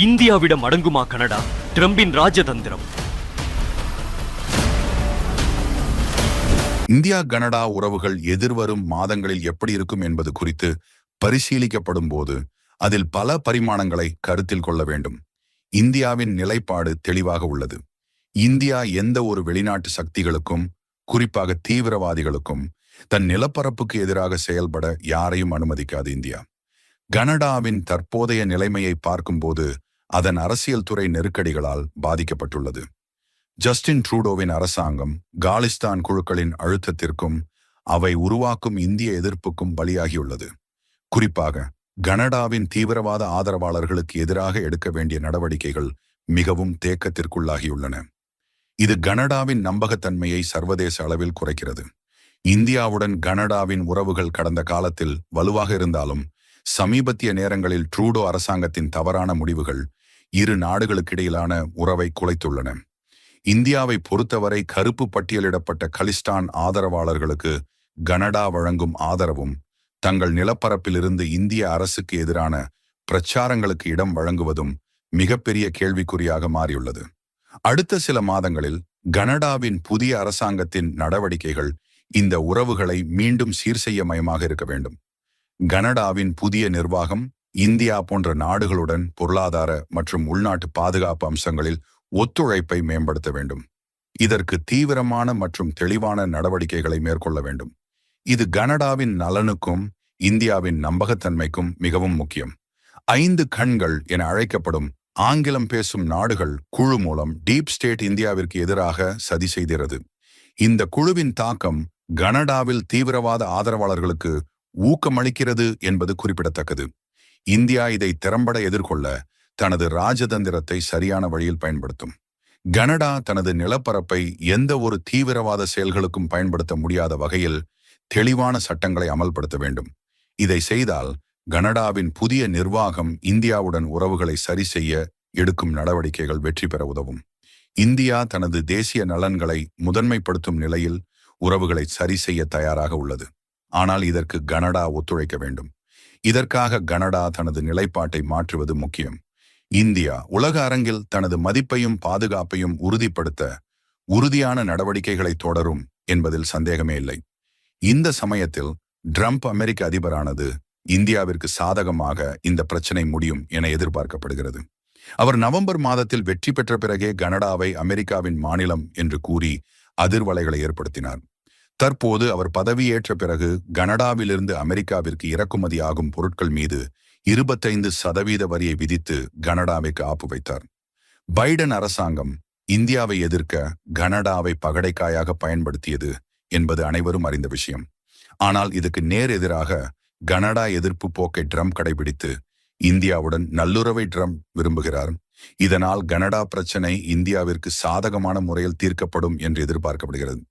இந்தியாவிடம் அடங்குமா Canada? ட்ரம்பின் ராஜதந்திரம். India Canada உறவுகள் எதிர்வரும் மாதங்களில் எப்படி இருக்கும் என்பது குறித்து பரிசீலிக்கப்படும் போது அதில் பல பரிமாணங்களை கருத்தில் கொள்ள வேண்டும். இந்தியாவின் நிலைப்பாடு தெளிவாக உள்ளது. இந்தியா எந்த ஒரு வெளிநாட்டு சக்திகளுக்கும், குறிப்பாக தீவிரவாதிகளுக்கும், தன் நிலப்பரப்புக்கு எதிராக செயல்பட யாரையும் அனுமதிக்காது. இந்தியா கனடாவின் தற்போதைய நிலைமையை பார்க்கும்போது அதன் அரசியல் துறை நெருக்கடிகளால் பாதிக்கப்பட்டுள்ளது. ஜஸ்டின் ட்ரூடோவின் அரசாங்கம் காலிஸ்தான் குழுக்களின் அழுத்தத்திற்கும் அவை உருவாக்கும் இந்திய எதிர்ப்புக்கும் பலியாகியுள்ளது. குறிப்பாக கனடாவின் தீவிரவாத ஆதரவாளர்களுக்கு எதிராக எடுக்க வேண்டிய நடவடிக்கைகள் மிகவும் தேக்கத்திற்குள்ளாகியுள்ளன. இது கனடாவின் நம்பகத்தன்மையை சர்வதேச அளவில் குறைக்கிறது. இந்தியாவுடன் கனடாவின் உறவுகள் கடந்த காலத்தில் வலுவாக இருந்தாலும் சமீபத்திய நேரங்களில் ட்ரூடோ அரசாங்கத்தின் தவறான முடிவுகள் இரு நாடுகளுக்கிடையிலான உறவை குலைத்துள்ளன. இந்தியாவை பொறுத்தவரை கருப்பு பட்டியலிடப்பட்ட கலிஸ்தான் ஆதரவாளர்களுக்கு கனடா வழங்கும் ஆதரவும், தங்கள் நிலப்பரப்பிலிருந்து இந்திய அரசுக்கு எதிரான பிரச்சாரங்களுக்கு இடம் வழங்குவதும் மிகப்பெரிய கேள்விக்குறியாக மாறியுள்ளது. அடுத்த சில மாதங்களில் கனடாவின் புதிய அரசாங்கத்தின் நடவடிக்கைகள் இந்த உறவுகளை மீண்டும் சீர்செய்ய மயமாக இருக்க வேண்டும். கனடாவின் புதிய நிர்வாகம் இந்தியா போன்ற நாடுகளுடன் பொருளாதார மற்றும் உள்நாட்டு பாதுகாப்பு அம்சங்களில் ஒத்துழைப்பை மேம்படுத்த வேண்டும். இதற்கு தீவிரமான மற்றும் தெளிவான நடவடிக்கைகளை மேற்கொள்ள வேண்டும். இது கனடாவின் நலனுக்கும் இந்தியாவின் நம்பகத்தன்மைக்கும் மிகவும் முக்கியம். 5 கண்கள் என அழைக்கப்படும் ஆங்கிலம் பேசும் நாடுகள் குழு மூலம் டீப் ஸ்டேட் இந்தியாவிற்கு எதிராக சதி செய்கிறது. இந்த குழுவின் தாக்கம் கனடாவில் தீவிரவாத ஆதரவாளர்களுக்கு ஊக்கமளிக்கிறது என்பது குறிப்பிடத்தக்கது. இந்தியா இதை திறம்பட எதிர்கொள்ள தனது ராஜதந்திரத்தை சரியான வழியில் பயன்படுத்தும். கனடா தனது நிலப்பரப்பை எந்த ஒரு தீவிரவாத செயல்களுக்கும் பயன்படுத்த முடியாத வகையில் தெளிவான சட்டங்களை அமல்படுத்த வேண்டும். இதை செய்தால் கனடாவின் புதிய நிர்வாகம் இந்தியாவுடன் உறவுகளை சரி செய்ய எடுக்கும் நடவடிக்கைகள் வெற்றி பெற உதவும். இந்தியா தனது தேசிய நலன்களை முதன்மைப்படுத்தும் நிலையில் உறவுகளை சரி செய்ய தயாராக உள்ளது. ஆனால் இதற்கு கனடா ஒத்துழைக்க வேண்டும். இதற்காக கனடா தனது நிலைப்பாட்டை மாற்றுவது முக்கியம். இந்தியா உலக அரங்கில் தனது மதிப்பையும் பாதுகாப்பையும் உறுதிப்படுத்த உறுதியான நடவடிக்கைகளை தொடரும் என்பதில் சந்தேகமே இல்லை. இந்த சமயத்தில் ட்ரம்ப் அமெரிக்க அதிபரானது இந்தியாவிற்கு சாதகமாக இந்த பிரச்சனை முடியும் என எதிர்பார்க்கப்படுகிறது. அவர் நவம்பர் மாதத்தில் வெற்றி பெற்ற பிறகே கனடாவை அமெரிக்காவின் மாநிலம் என்று கூறி அதிர்வலைகளை ஏற்படுத்தினார். தற்போது அவர் பதவியேற்ற பிறகு கனடாவிலிருந்து அமெரிக்காவிற்கு இறக்குமதி ஆகும் பொருட்கள் மீது 25% வரியை விதித்து கனடாவுக்கு ஆப்பு வைத்தார். பைடன் அரசாங்கம் இந்தியாவை எதிர்க்க கனடாவை பகடைக்காயாக பயன்படுத்தியது என்பது அனைவரும் அறிந்த விஷயம். ஆனால் இதுக்கு நேர் எதிராக கனடா எதிர்ப்பு போக்கை ட்ரம்ப் கடைபிடித்து இந்தியாவுடன் நல்லுறவை ட்ரம்ப் விரும்புகிறார். இதனால் கனடா பிரச்சனை இந்தியாவிற்கு சாதகமான முறையில் தீர்க்கப்படும் என்று எதிர்பார்க்கப்படுகிறது.